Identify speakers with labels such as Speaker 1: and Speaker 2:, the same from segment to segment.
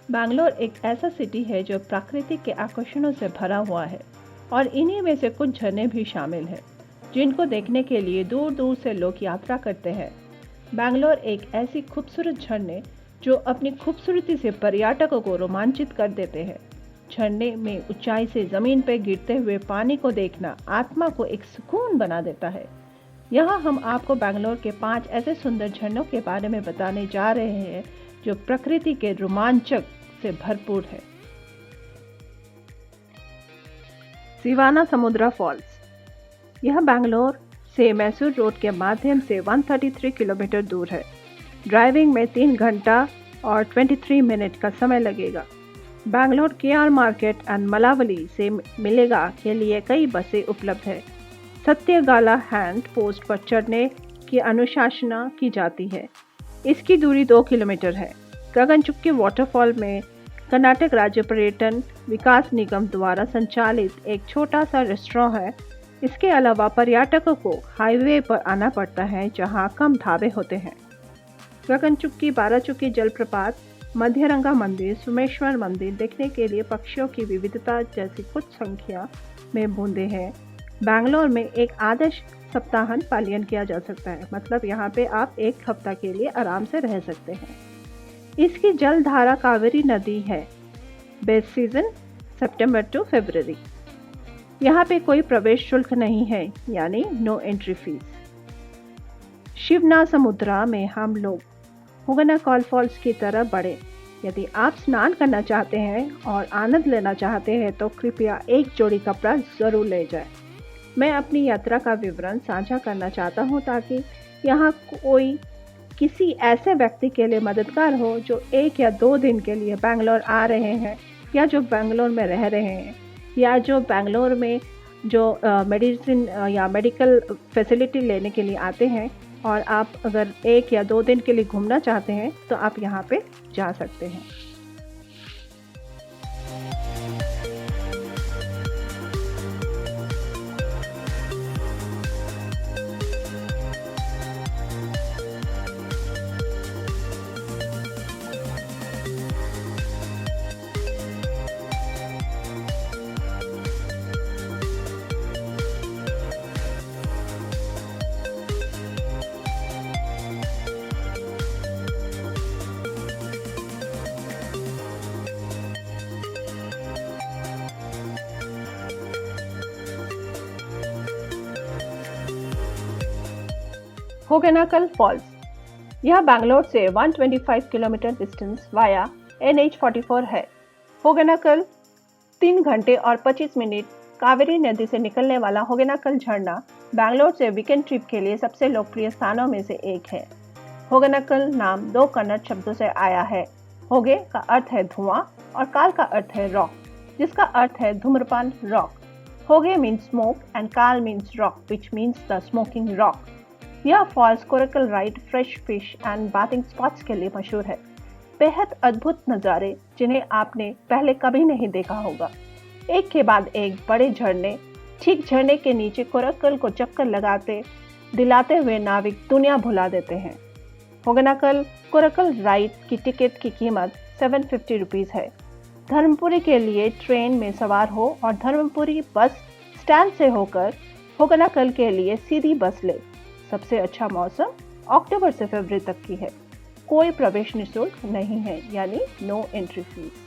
Speaker 1: बैंगलोर एक ऐसा सिटी है जो प्रकृति के आकर्षणों से भरा हुआ है और इन्हीं में से कुछ झरने भी शामिल हैं जिनको देखने के लिए दूर दूर से लोग यात्रा करते हैं। बैंगलोर एक ऐसी खूबसूरत झरने जो अपनी खूबसूरती से पर्यटकों को रोमांचित कर देते हैं। झरने में ऊंचाई से जमीन पर गिरते हुए पानी को देखना आत्मा को एक सुकून बना देता है। यहाँ हम आपको बैंगलोर के 5 ऐसे सुंदर झरनों के बारे में बताने जा रहे हैं जो प्रकृति के रोमांचक से भरपूर है। सिवाना समुद्रा फॉल्स। यह बैंगलोर से मैसूर रोड के माध्यम से 133 किलोमीटर दूर है। ड्राइविंग में 3 घंटा और 23 मिनट का समय लगेगा। Bangalore KR market and Malavalli से मिलेगा के लिए कई बसें उपलब्ध है। सत्यगाला हैंड पोस्ट पर चढ़ने की अनुशासना की जाती है। इसकी दूरी 2 किलोमीटर है। गगनचुक्की वाटरफॉल में कर्नाटक राज्य पर्यटन विकास निगम द्वारा संचालित एक छोटा सा रेस्टोरेंट है। इसके अलावा पर्यटकों को हाईवे पर आना पड़ता है जहां कम ढाबे होते हैं। गगनचुक्की, बाराचुक्की जलप्रपात, मध्यरंगा मंदिर, सोमेश्वर मंदिर देखने के लिए पक्षियों की विविधता जैसी कुछ संख्या में बूंदे हैं। बैंगलोर में एक आदर्श सप्ताहांत पालन किया जा सकता है, मतलब यहाँ पे आप एक हफ्ता के लिए आराम से रह सकते हैं। इसकी जलधारा कावेरी नदी है। बेस्ट सीजन सितंबर टू फरवरी। यहाँ पे कोई प्रवेश शुल्क नहीं है, यानी नो एंट्री फीस। शिवना समुद्रा में हम लोग होगनाकल फॉल्स की तरफ बढ़े। यदि आप स्नान करना चाहते हैं और आनंद लेना चाहते हैं तो कृपया एक जोड़ी कपड़ा जरूर ले जाएं। मैं अपनी यात्रा का विवरण साझा करना चाहता हूँ ताकि यहाँ कोई किसी ऐसे व्यक्ति के लिए मददगार हो जो 1 या 2 दिन के लिए बैंगलोर आ रहे हैं, या जो बैंगलोर में रह रहे हैं, या जो बैंगलोर में जो मेडिसिन या मेडिकल फैसिलिटी लेने के लिए आते हैं। और आप अगर 1 या 2 दिन के लिए घूमना चाहते हैं तो आप यहाँ पे जा सकते हैं। होगनाकल फॉल्स। यह बैंगलोर से 125 किलोमीटर डिस्टेंस वाया NH44 है। होगनाकल 3 घंटे और 25 मिनट कावेरी नदी से निकलने वाला होगनाकल झरना बैंगलोर से वीकेंड ट्रिप के लिए सबसे लोकप्रिय स्थानों में से एक है। होगनाकल नाम 2 कन्नड़ शब्दों से आया है। होगे का अर्थ है धुआं और काल का अर्थ है रॉक, जिसका अर्थ है धूम्रपान रॉक। होगे मीन्स स्मोक एंड काल means rock, which means the smoking rock. यह falls coracle ride, fresh fish and bathing spots के लिए मशहूर है। बेहद अद्भुत नज़ारे जिन्हें आपने पहले कभी नहीं देखा होगा। एक के बाद एक बड़े झरने, ठीक झरने के नीचे कोरकल को चक्कर लगाते दिलाते हुए नाविक दुनिया भुला देते हैं। होगनाकल कोरकल राइड की टिकट की कीमत 750 रुपीज़ है। धर्मपुरी के लिए ट्रेन में सवार हो और धर्मपुरी बस स्टैंड से होकर होगनाकल के लिए सीधी बस ले। सबसे अच्छा मौसम अक्टूबर से फरवरी तक की है। कोई प्रवेश निःशुल्क नहीं है, यानी नो एंट्री फीस।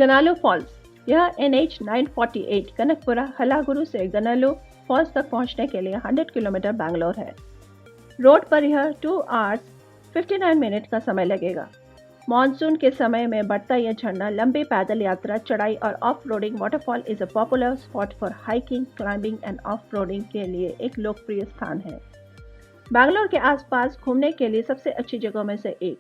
Speaker 1: गनालो फॉल्स, यह NH 948 कनकपुरा हलागुरु से गनालो फॉल्स तक पहुंचने के लिए 100 किलोमीटर बैंगलोर है। रोड पर यह 2 hours 59 मिनट का समय लगेगा। मॉनसून के समय में बढ़ता यह झरना लंबी पैदल यात्रा, चढ़ाई और off roading waterfall is a popular spot for hiking, climbing end off roading के लिए एक लोकप्रिय स्थान है। बैंगलोर के आसपास घूमने के लिए सबसे अच्छी जगहों में से एक,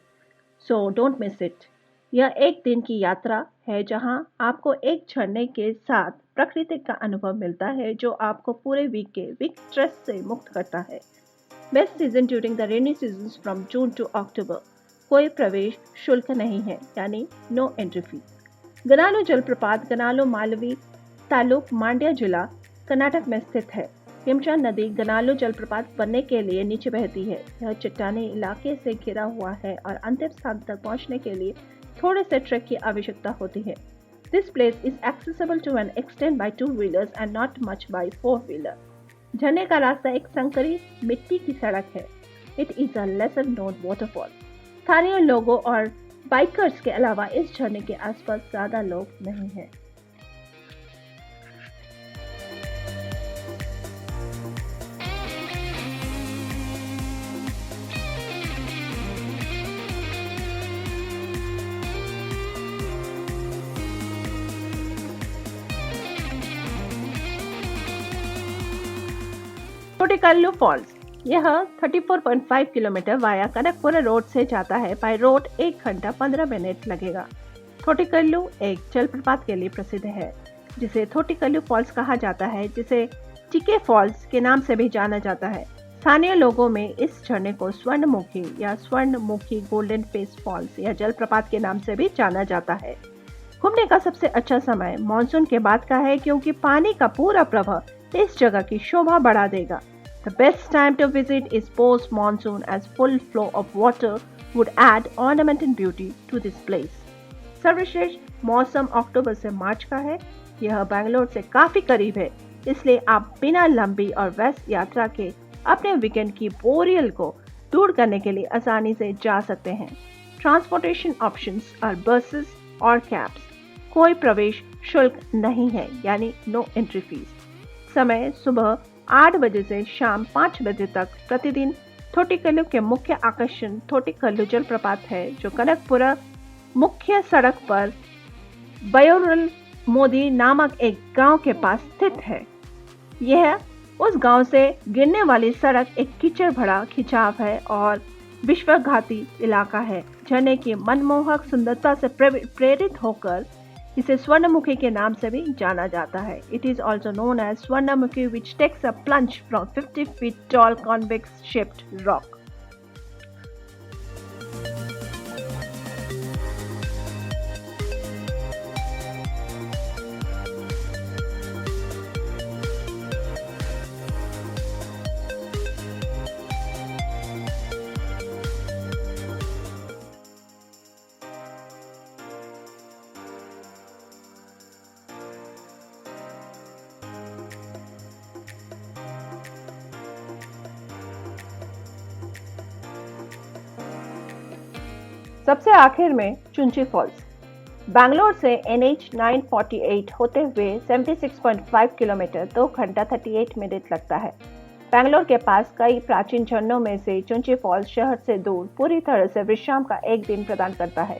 Speaker 1: सो डोंट मिस इट। यह एक दिन की यात्रा है जहां आपको एक झरने के साथ प्रकृति का अनुभव मिलता है जो आपको पूरे वीक स्ट्रेस से मुक्त करता है। Best season during the rainy season from June to October. कोई प्रवेश शुल्क नहीं है, यानी नो एंट्री फी। गनालो जलप्रपात गनालो मालवी तालुक मांड्या जिला कर्नाटक में स्थित है। हिमचंद नदी गनालो जलप्रपात बनने के लिए नीचे बहती है। यह चट्टानी इलाके से घिरा हुआ है और अंतिम स्थान तक पहुंचने के लिए थोड़े से ट्रैक की आवश्यकता होती है। This place is accessible to an extent by 2-wheelers and not much by 4-wheeler। झरने का रास्ता एक संकरी मिट्टी की सड़क है। It is a lesser known waterfall. स्थानीय लोगों और बाइकर्स के अलावा इस झरने के आसपास ज्यादा लोग नहीं हैं। टोटिकल्लू फॉल्स, यह 34.5 किलोमीटर वाया कनकपुरा रोड से जाता है। बाय रोड 1 घंटा 15 मिनट लगेगा। टोटिकल्लू एक जलप्रपात के लिए प्रसिद्ध है जिसे टोटिकल्लू फॉल्स कहा जाता है, जिसे टिके फॉल्स के नाम से भी जाना जाता है। स्थानीय लोगों में इस झरने को स्वर्णमुखी या स्वर्णमुखी गोल्डन फेस फॉल्स या जलप्रपात के नाम से भी जाना जाता है। घूमने का सबसे अच्छा समय मानसून के बाद का है क्योंकि पानी का पूरा प्रवाह इस जगह की शोभा बढ़ा देगा। The best time to visit is post-monsoon as full flow of water would add ornament and beauty to this place. सर्वश्रेष्ठ मौसम अक्टूबर से मार्च का है। यह बैंगलोर से काफी करीब है, इसलिए आप बिना लंबी और व्यस्त यात्रा के अपने वीकेंड की बोरियत को दूर करने के लिए आसानी से जा सकते हैं। ट्रांसपोर्टेशन ऑप्शंस और बसेस और कैब्स। कोई प्रवेश शुल्क नहीं है, यानी नो एंट्री फीस। समय सुबह 8 बजे से शाम 5 बजे तक प्रतिदिन। टोटिकल्लू के मुख्य आकर्षण टोटिकल्लू जलप्रपात है जो कनकपुरा मुख्य सड़क पर बयोरल मोदी नामक एक गांव के पास स्थित है। यह उस गांव से गिरने वाली सड़क एक कीचड़ भरा खिंचाव है और विश्वासघाती इलाका है। झरने की मनमोहक सुंदरता से प्रेरित होकर इसे स्वर्णमुखी के नाम से भी जाना जाता है। It is also known as Swarnamukhi which takes a plunge from 50 feet tall convex shaped rock. सबसे आखिर में चुंची फॉल्स। बैंगलोर से NH 948 होते हुए 76.5 किलोमीटर 2 घंटा 38 मिनट लगता है। बैंगलोर के पास कई प्राचीन झरनों में से चुंची फॉल्स शहर से दूर पूरी तरह से विश्राम का एक दिन प्रदान करता है।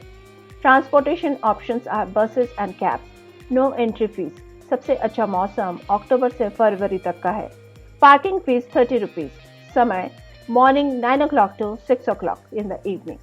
Speaker 1: Transportation options are buses and cabs. No entry fees. सबसे अच्छा मौसम अक्टूबर से फरवरी तक का है। Parking fees 30 rupees. समय morning 9 o'clock to 6 o'clock in the evening.